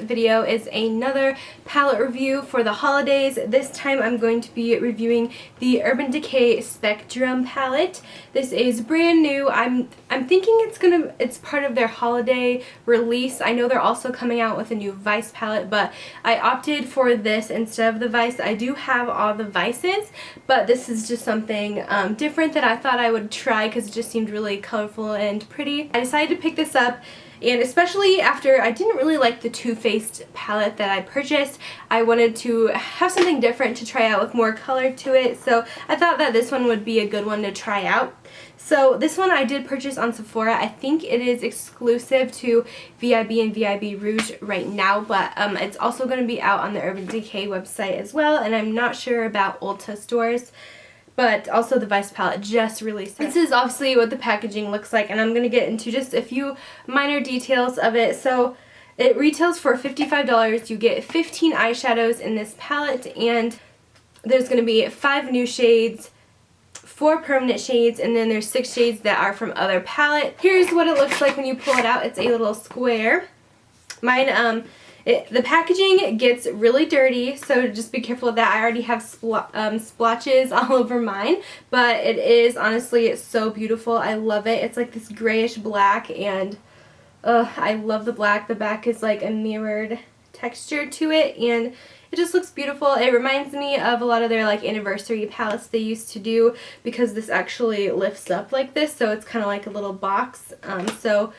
video is another palette review for the holidays. This time I'm going to be reviewing the Urban Decay Spectrum palette. This is brand new. I'm thinking it's part of their holiday release. I know they're also coming out with a new Vice palette, but I opted for this instead of the Vice. I do have all the Vices, but this is just something different that I thought I would try because it just seemed really colorful and pretty. I decided to pick this up, and especially after I didn't really like the Too Faced palette that I purchased, I wanted to have something different to try out with more color to it, so I thought that this one would be a good one to try out. So this one I did purchase on Sephora. I think it is exclusive to VIB and VIB Rouge right now, but it's also going to be out on the Urban Decay website as well, and I'm not sure about Ulta stores. But also the Vice palette just released. This is obviously what the packaging looks like, and I'm going to get into just a few minor details of it. So it retails for $55. You get 15 eyeshadows in this palette, and there's going to be 5 new shades, 4 permanent shades, and then there's 6 shades that are from other palettes. Here's what it looks like when you pull it out. It's a little square. Mine, the packaging gets really dirty, so just be careful of that. I already have splotches all over mine, but it is honestly so beautiful. I love it. It's like this grayish black, and I love the black. The back is like a mirrored texture to it, and it just looks beautiful. It reminds me of a lot of their like anniversary palettes they used to do, because this actually lifts up like this, so it's kind of like a little box. So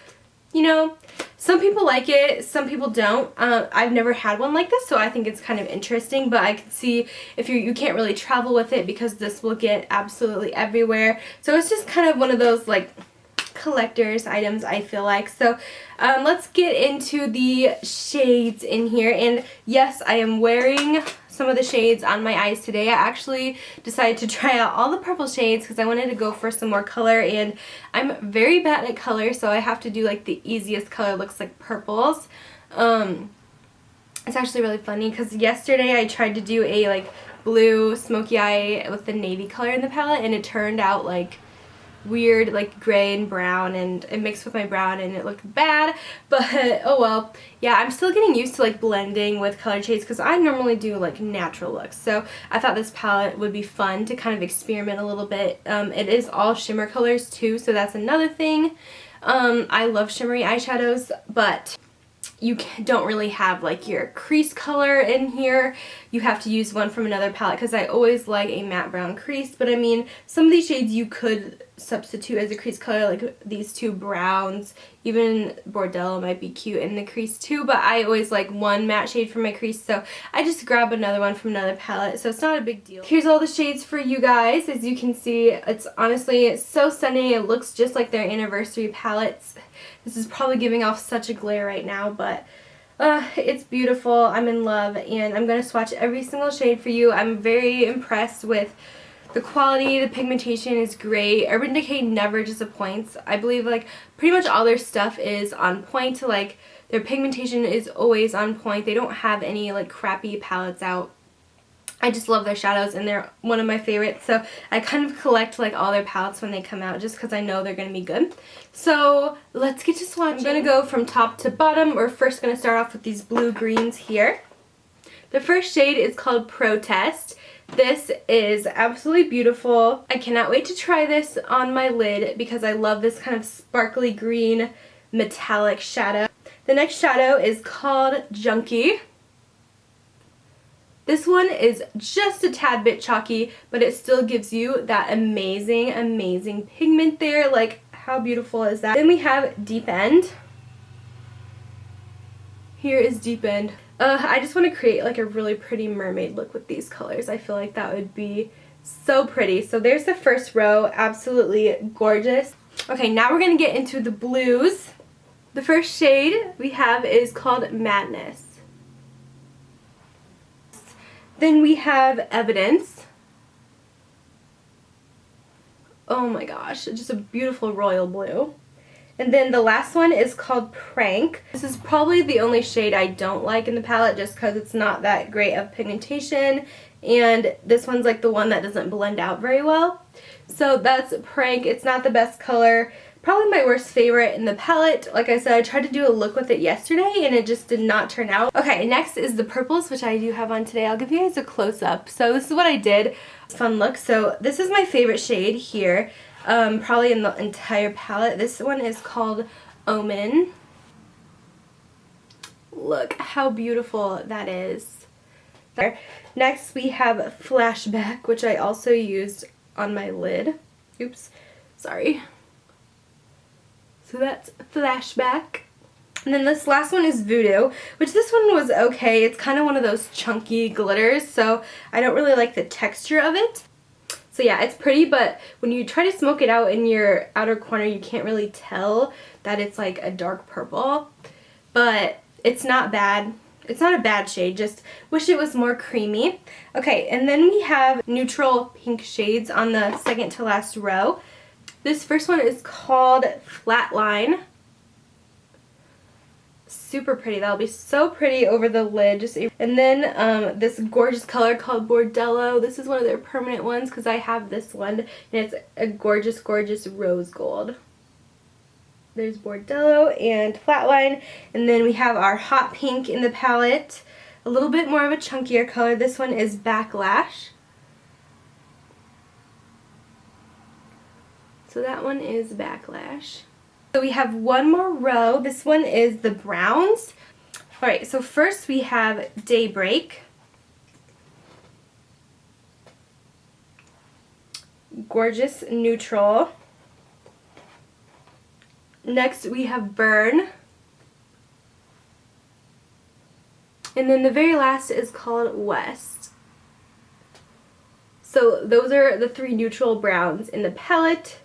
you know, some people like it, some people don't. I've never had one like this, so I think it's kind of interesting, but I can see if you can't really travel with it because this will get absolutely everywhere. So it's just kind of one of those like collector's items, I feel like. So let's get into the shades in here, and yes, I am wearing some of the shades on my eyes today. I actually decided to try out all the purple shades because I wanted to go for some more color, and I'm very bad at color, so I have to do like the easiest color looks like purples. It's actually really funny because yesterday I tried to do a like blue smoky eye with the navy color in the palette, and it turned out like weird like gray and brown, and it mixed with my brown and it looked bad, but oh well. Yeah, I'm still getting used to like blending with color shades because I normally do like natural looks, so I thought this palette would be fun to kind of experiment a little bit. It is all shimmer colors too, so that's another thing. I love shimmery eyeshadows, but you don't really have like your crease color in here. You have to use one from another palette because I always like a matte brown crease, but I mean some of these shades you could substitute as a crease color, like these 2 browns. Even Bordello might be cute in the crease too, but I always like one matte shade for my crease, so I just grab another one from another palette, so it's not a big deal. Here's all the shades for you guys. As you can see, it's honestly so stunning. It looks just like their anniversary palettes. This is probably giving off such a glare right now, but it's beautiful. I'm in love, and I'm going to swatch every single shade for you. I'm very impressed with the quality. The pigmentation is great. Urban Decay never disappoints. I believe like pretty much all their stuff is on point. Like their pigmentation is always on point. They don't have any like crappy palettes out. I just love their shadows, and they're one of my favorites, so I kind of collect like all their palettes when they come out just because I know they're going to be good. So let's get to swatching. I'm going to go from top to bottom. We're first going to start off with these blue greens here. The first shade is called Protest. This is absolutely beautiful. I cannot wait to try this on my lid because I love this kind of sparkly green metallic shadow. The next shadow is called Junkie. This one is just a tad bit chalky, but it still gives you that amazing, amazing pigment there. Like, how beautiful is that? Then we have Deep End. Here is Deep End. I just want to create like a really pretty mermaid look with these colors. I feel like that would be so pretty. So there's the first row. Absolutely gorgeous. Okay, now we're going to get into the blues. The first shade we have is called Madness. Then we have Evidence. Oh my gosh, just a beautiful royal blue. And then the last one is called Prank. This is probably the only shade I don't like in the palette just because it's not that great of pigmentation. And this one's like the one that doesn't blend out very well. So that's Prank. It's not the best color. probably my worst favorite in the palette. Like I said, I tried to do a look with it yesterday and it just did not turn out. Okay, next is the purples, which I do have on today. I'll give you guys a close-up. So this is what I did. Fun look. So this is my favorite shade here, probably in the entire palette. This one is called Omen. Look how beautiful that is. There. Next we have Flashback, which I also used on my lid. Oops, sorry. So that's Flashback. And then this last one is Voodoo, which this one was okay. It's kind of one of those chunky glitters, so I don't really like the texture of it. So yeah, it's pretty, but when you try to smoke it out in your outer corner, you can't really tell that it's like a dark purple. But it's not bad. It's not a bad shade, just wish it was more creamy. Okay, and then we have neutral pink shades on the second to last row. This first one is called Flatline. Super pretty. That'll be so pretty over the lid. And then this gorgeous color called Bordello. This is one of their permanent ones because I have this one, and it's a gorgeous, gorgeous rose gold. There's Bordello and Flatline. And then we have our hot pink in the palette. A little bit more of a chunkier color. This one is Backlash. So that one is Backlash. So we have one more row. This one is the browns. Alright, so first we have Daybreak. Gorgeous neutral. Next we have Burn. And then the very last is called West. So those are the three neutral browns in the palette.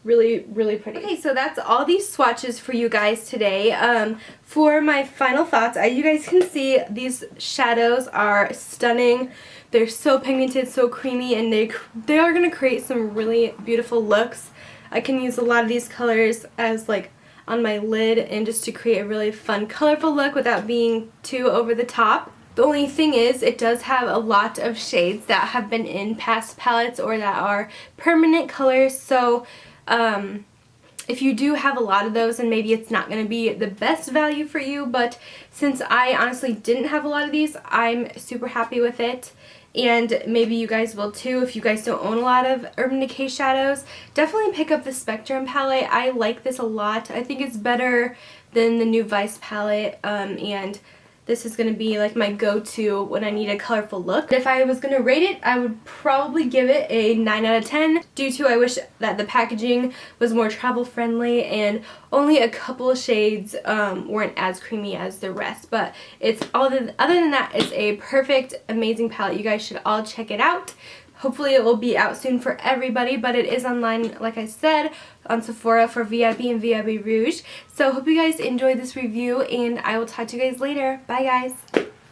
Really, really pretty. Okay, so that's all these swatches for you guys today. For my final thoughts, as you guys can see, these shadows are stunning. They're so pigmented, so creamy, and they are going to create some really beautiful looks. I can use a lot of these colors as like on my lid and just to create a really fun, colorful look without being too over the top. The only thing is, it does have a lot of shades that have been in past palettes or that are permanent colors, so if you do have a lot of those, and maybe it's not going to be the best value for you, but since I honestly didn't have a lot of these, I'm super happy with it. And maybe you guys will too if you guys don't own a lot of Urban Decay shadows. Definitely pick up the Spectrum palette. I like this a lot. I think it's better than the new Vice palette, and this is going to be like my go-to when I need a colorful look. If I was going to rate it, I would probably give it a 9 out of 10 due to I wish that the packaging was more travel friendly and only a couple of shades weren't as creamy as the rest. But it's other than that, it's a perfect, amazing palette. You guys should all check it out. Hopefully it will be out soon for everybody, but it is online, like I said, on Sephora for VIP and VIP Rouge. So hope you guys enjoyed this review, and I will talk to you guys later. Bye, guys.